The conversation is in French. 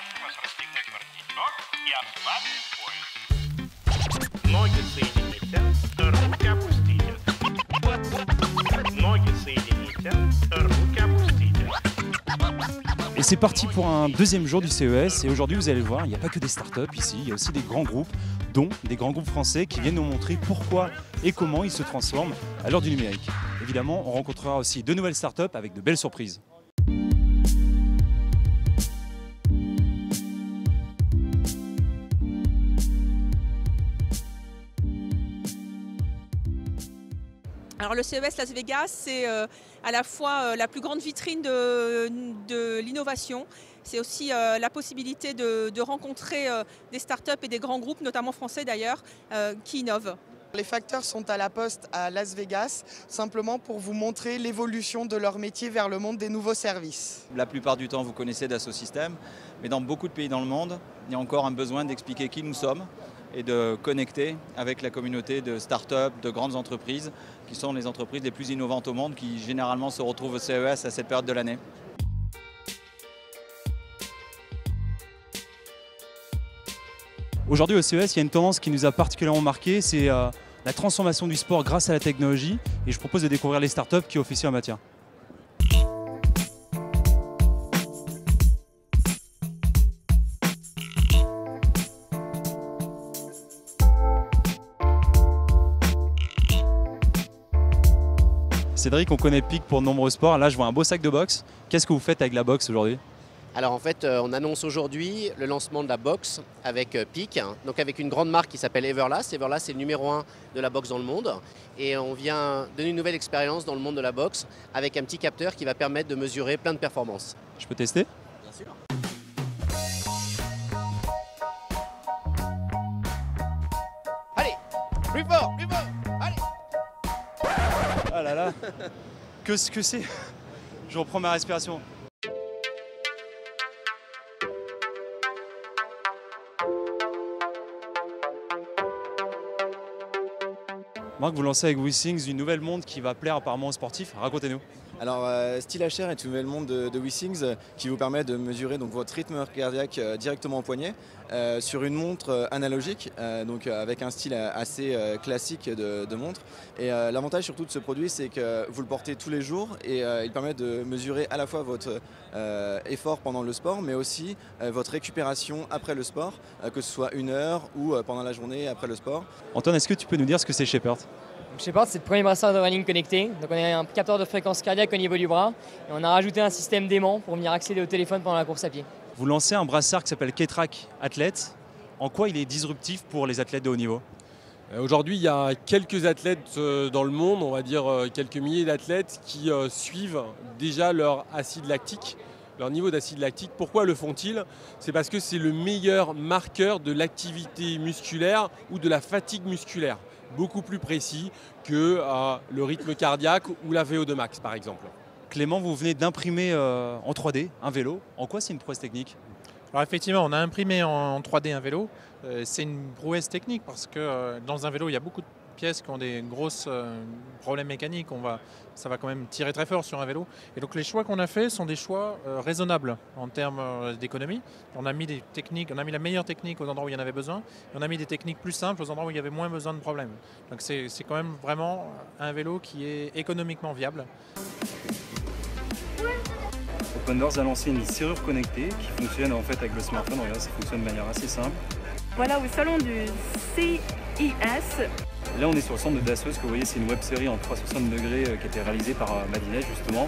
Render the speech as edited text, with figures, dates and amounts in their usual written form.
необходимо расстегнуть воротничок и ослабить пояс. Ноги соедините, руки опустите. Ноги соедините, руки опустите. Et c'est parti pour un deuxième jour du CES et aujourd'hui vous allez le voir, il n'y a pas que des startups ici, il y a aussi des grands groupes, dont des grands groupes français qui viennent nous montrer pourquoi et comment ils se transforment à l'heure du numérique. Évidemment, on rencontrera aussi de nouvelles startups avec de belles surprises. Alors le CES Las Vegas, c'est à la fois la plus grande vitrine de l'innovation. C'est aussi la possibilité de rencontrer des startups et des grands groupes, notamment français d'ailleurs, qui innovent. Les facteurs sont à la poste à Las Vegas, simplement pour vous montrer l'évolution de leur métier vers le monde des nouveaux services. La plupart du temps, vous connaissez Dassault Systèmes, mais dans beaucoup de pays dans le monde, il y a encore un besoin d'expliquer qui nous sommes et de connecter avec la communauté de start-up, de grandes entreprises, qui sont les entreprises les plus innovantes au monde, qui généralement se retrouvent au CES à cette période de l'année. Aujourd'hui au CES, il y a une tendance qui nous a particulièrement marqué, c'est la transformation du sport grâce à la technologie. Et je propose de découvrir les startups qui officient en matière. Cédric, on connaît PIC pour de nombreux sports. Là, je vois un beau sac de boxe. Qu'est-ce que vous faites avec la boxe aujourd'hui ? Alors en fait, on annonce aujourd'hui le lancement de la boxe avec PIC, donc avec une grande marque qui s'appelle Everlast. Everlast, c'est le numéro 1 de la boxe dans le monde. Et on vient donner une nouvelle expérience dans le monde de la boxe avec un petit capteur qui va permettre de mesurer plein de performances. Je peux tester ? Bien sûr. Allez, plus fort, allez. Ah là là, que c'est ? Je reprends ma respiration. Marc, vous lancez avec WeSings une nouvelle montre qui va plaire apparemment aux sportifs. Racontez-nous. Alors, SteelHR est une nouvelle montre de WeSings qui vous permet de mesurer donc, votre rythme cardiaque directement au poignet sur une montre analogique, donc avec un style assez classique de montre. Et l'avantage surtout de ce produit, c'est que vous le portez tous les jours et il permet de mesurer à la fois votre effort pendant le sport, mais aussi votre récupération après le sport, que ce soit 1 heure ou pendant la journée après le sport. Antoine, est-ce que tu peux nous dire ce que c'est Shepard ? Shepard, c'est le premier brassard de running connecté. Donc on a un capteur de fréquence cardiaque au niveau du bras et on a rajouté un système d'aimant pour venir accéder au téléphone pendant la course à pied. Vous lancez un brassard qui s'appelle K-Track Athlète. En quoi il est disruptif pour les athlètes de haut niveau ? Aujourd'hui, il y a quelques athlètes dans le monde, on va dire quelques milliers d'athlètes qui suivent déjà leur acide lactique, leur niveau d'acide lactique. Pourquoi le font-ils ? C'est parce que c'est le meilleur marqueur de l'activité musculaire ou de la fatigue musculaire. Beaucoup plus précis que le rythme cardiaque ou la VO2 max par exemple. Clément, vous venez d'imprimer en 3D un vélo. En quoi c'est une prouesse technique ? Alors effectivement, on a imprimé en 3D un vélo. C'est une prouesse technique parce que dans un vélo, il y a beaucoup de pièces qui ont des gros problèmes mécaniques. Ça va quand même tirer très fort sur un vélo. Et donc les choix qu'on a faits sont des choix raisonnables en termes d'économie. On a mis des techniques, on a mis la meilleure technique aux endroits où il y en avait besoin. Et on a mis des techniques plus simples aux endroits où il y avait moins besoin de problèmes. Donc c'est quand même vraiment un vélo qui est économiquement viable. Open Doors a lancé une serrure connectée qui fonctionne en fait avec le smartphone. Regarde, ça fonctionne de manière assez simple. Voilà, au salon du CIS. Là, on est sur le centre de Dassault. Ce que vous voyez, c'est une web série en 360 degrés qui a été réalisée par Madinette justement.